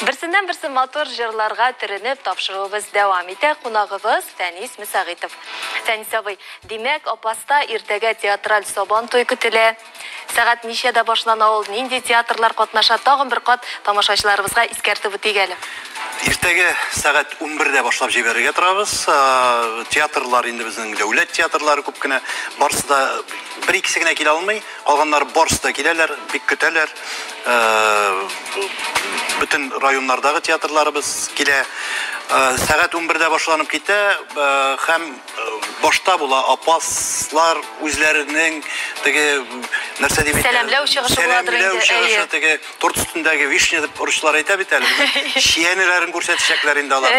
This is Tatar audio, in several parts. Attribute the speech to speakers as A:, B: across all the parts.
A: Берсеннән-берсе мотор җырларга төренеп тапшыруыбыз дәвам итә. Кунагыбыз Фәнис Мөсәгыйтов. Фәнис абый, димәк, Апаста иртәгә театраль сабан туй көтелә. Сәгать ничәдә башлана ул, нинди театрлар катнаша, тагын бер кат тамашачыларыбызга искәртеп үтик әле.
B: Иртәгә сәгать 11-дә башлап җибәрергә торабыз. Театрлар инде безнең дәүләт театрлары күп кенә, барысы да бер-икесе генә килә алмый, калганнар барысы да киләләр, бик көтәләр. Bütün rayonlardагы театрларыбыз килә. Сәгать 11-дә башланып китә, һәм башта була Апаслар үзләренең теге нәрсә дип
A: сәламләү чыгышы буладыр инде.
B: Теге торт өстендәге вишня дип урыслар әйтә бит әле. Шиянеләрен күрсәтәчәкләр инде алар.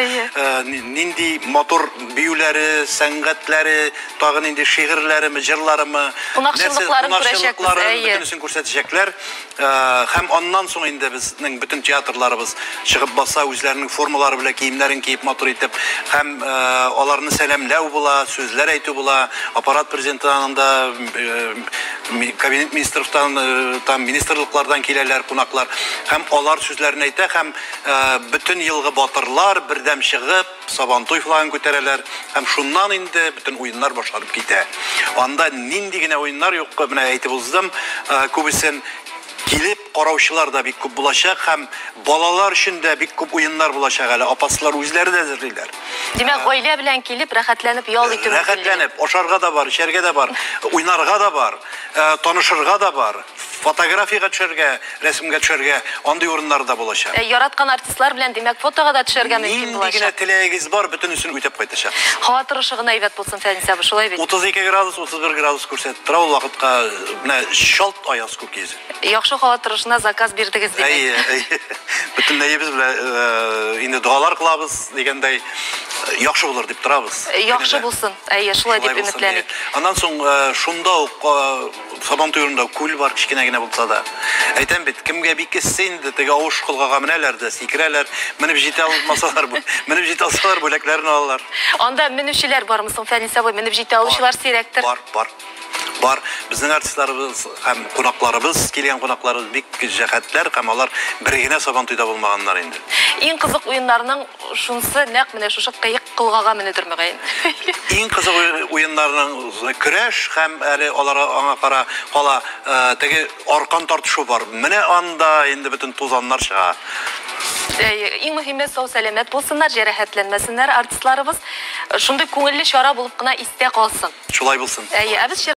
B: Нинди мотор биюләре, сәнгатьләре, тагын инде шигырьләреме, җырларымы,
A: кунакчылыкларын
B: бөтенесен күрсәтәчәкләр. Һәм аннан соң инде безнең бөтен театрларыбыз чыгып баса, үзләренең формалары белән киемнәрен киеп матур итеп, һәм аларны сәламләү була, сүзләр әйтү була, аппарат президентының да, кабинет министрлыктан, там министрлыклардан киләләр кунаклар, һәм алар сүзләрен әйтә, һәм бөтен елгы батырлар бердәм чыгып, сабантуй флагын күтәрәләр, һәм шуннан инде бөтен уеннар башланып китә. Анда нинди генә уеннар юк, менә әйтеп уздым, күбесен килеп караучылар да бик күп булачак, һәм балалар өчен дә бик күп уеннар булачак әле. Апаслар үзләре дә әзерлиләр.
A: Димәк, гаилә белән килеп рәхәтләнеп ял итү мөмкин.
B: Рәхәтләнеп, ашарга да бар, эчәргә дә бар, уйнарга да бар, танышырга да бар, фотографиягә төшәргә, рәсемгә төшәргә, андый урыннар да булачак.
A: Яраткан артистлар белән, димәк, фотога да төшәргә мөмкин булачак.
B: Нинди генә теләгегез бар, бөтенесен үтәп кайтачак.
A: Һава торышы гына әйбәт булсын, Фәнис абый, шулай бит.
B: 32 градус, 31 градус күрсәтеп тора, ул вакытка менә шалт аяз күк йөзе.
A: Яхшы һава торышына заказ бирдегез димәк.
B: Бөтенләй без белән инде дуалар кылабыз дигәндәй, яхшы булыр дип торабыз.
A: Яхшы булсын. Шулай дип өметләник.
B: Аннан соң шунда ук Сабантуйында күл бар, кичкенә генә булса да. Әйтәм бит, кемгә бик эссе инде, теге авыш кылгага менәләр дә, сикерәләр, менеп җитә алмасалар, менеп җитә алсалар, бүләкләрен алалар.
A: Анда менүчеләр бармы соң, Фәнис абый, менеп җитә алучылар сирәктер?
B: Бар. Безнең артистларыбыз һәм кунакларыбыз, килгән кунакларыбыз бик җәһәтләр, һәм алар бер генә Сабантуйда булмаганнар инде.
A: Иң кызык уеннарның шунысы нәкъ менә шушы кыек кылгага менедер мөгаен.
B: Иң кызык уеннарның көрәш һәм әле алар аңа кара кала теге аркан тартышу бар. Менә анда инде бөтен тузаннар чыга.
A: Иң мөһиме сау сәламәт булсыннар, җәрәхәтләнмәсеннәр артистларыбыз. Шундый күңелле чара булып кына истә калсын.
B: Шулай булсын.
A: Без